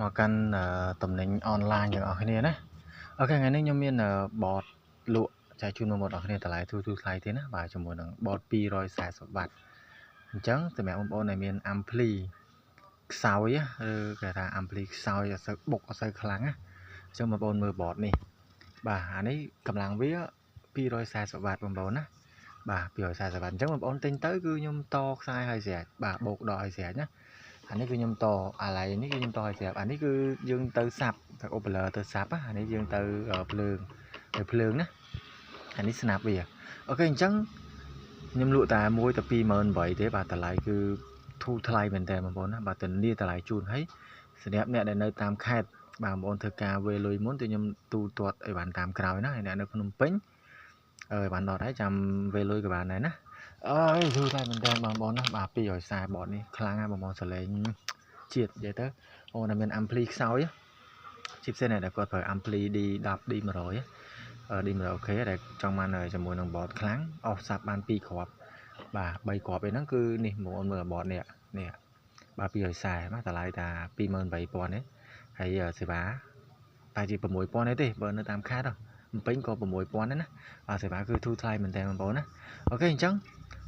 មកកាន់តំណែងអនឡាញទាំងអស់គ្នាណាអូខេថ្ងៃនេះខ្ញុំមានបតលក់ចែកជូនបងប្អូនអរគ្នាតម្លៃទូថ្លៃទេណាបាទជាមួយនឹងបត240បាត់អញ្ចឹងសម្រាប់បងប្អូនដែលមាន ampli ខ្សោយឬគេថា ampli ខ្សោយអត់សូវបុកអត់សូវខ្លាំងណាអញ្ចឹងបងប្អូនមើលបតនេះបាទអានេះកម្លាំងវា240បាត់បងប្អូនណាបាទ240បាត់អញ្ចឹងបងប្អូនទិញទៅគឺខ្ញុំតខ្សែឲ្យស្រេចបាទបូកដកឲ្យស្រេចណាអានេះគឺខ្ញុំតអាឡ័យនេះគឺខ្ញុំតឲ្យស្រាប់អានេះគឺយើងទៅសាប់ទៅអូប៉ឺឡឺទៅសាប់អានេះយើងទៅភ្លើងណាអានេះស្នាប់វាអូខេអញ្ចឹងខ្ញុំលក់តែមួយទៅ28000ទេបាទតម្លៃគឺធូរថ្លៃមែនតើបងប្អូនណាបាទធានាតម្លៃជូនហើយសម្រាប់អ្នកដែលនៅតាមខេត្តបាទបងប្អូនធ្វើការវេលុយមុនទៅខ្ញុំទូទាត់អីបានតាមក្រោយណាអ្នកនៅភ្នំពេញបានដតហើយចាំវេលុយក៏បានដែរណាអើយធូរថ្លៃមែនតើបងប្អូនណាបាទ240បតនេះខ្លាំងណាស់បងប្អូនសលេងជាតិនិយាយទៅអូនមាន ampli ខ្សោយជាពិសេសអ្នកដែលគាត់ប្រើ ampli D10 D100 D100 អូខេដែលចង់បានជាមួយនឹង board ខ្លាំងអស់សាប់បាន2គ្រាប់បាទ3គ្រាប់ឯហ្នឹងគឺនេះបងប្អូនមើល board នេះបាទ240បាទតម្លៃតា28000ទេហើយសេវាតែជា6000ទេបើនៅតាមខេត្តភ្នំពេញក៏6000ដែរណាបាទសេវាគឺធូរថ្លៃមែនតើបងប្អូនណាអូខេអញ្ចឹង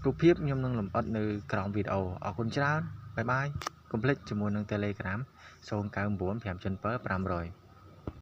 រូបភាពខ្ញុំនឹងលម្អិតនៅក្រោមវីដេអូអរគុណច្រើនបាយបាយកុំភ្លេចជាមួយនឹង Telegram 099 577 500